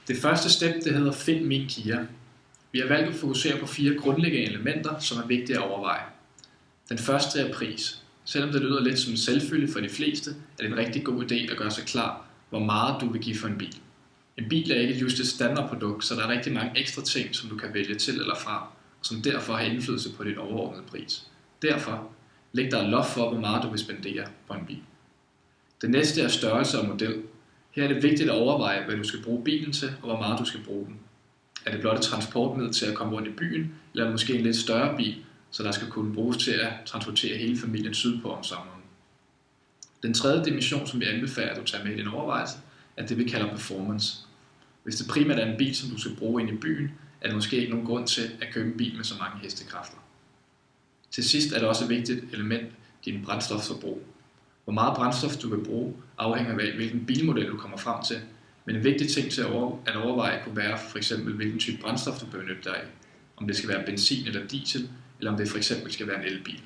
Det første step, det hedder Find min Kia. Vi har valgt at fokusere på 4 grundlæggende elementer, som er vigtige at overveje. Den første er pris. Selvom det lyder lidt som en selvfølge for de fleste, er det en rigtig god idé at gøre sig klar, hvor meget du vil give for en bil. En bil er ikke just et standardprodukt, så der er rigtig mange ekstra ting, som du kan vælge til eller fra, og som derfor har indflydelse på din overordnede pris. Derfor, læg dig et loft for, hvor meget du vil spendere på en bil. Det næste er størrelse og model. Her er det vigtigt at overveje, hvad du skal bruge bilen til, og hvor meget du skal bruge den. Er det blot et transportmiddel til at komme rundt i byen, eller er det måske en lidt større bil, så der skal kunne bruges til at transportere hele familien sydpå om sommeren. Den tredje dimension, som vi anbefaler, at du tager med i din overvejelse, er det, vi kalder performance. Hvis det primært er en bil, som du skal bruge ind i byen, er der måske ikke nogen grund til at købe en bil med så mange hestekræfter. Til sidst er det også et vigtigt element, din brændstofforbrug. Hvor meget brændstof du vil bruge, afhænger af hvilken bilmodel du kommer frem til, men en vigtig ting til at overveje kunne være for eksempel, hvilken type brændstof du bør benytte dig af. Om det skal være benzin eller diesel, eller om det for eksempel skal være en elbil.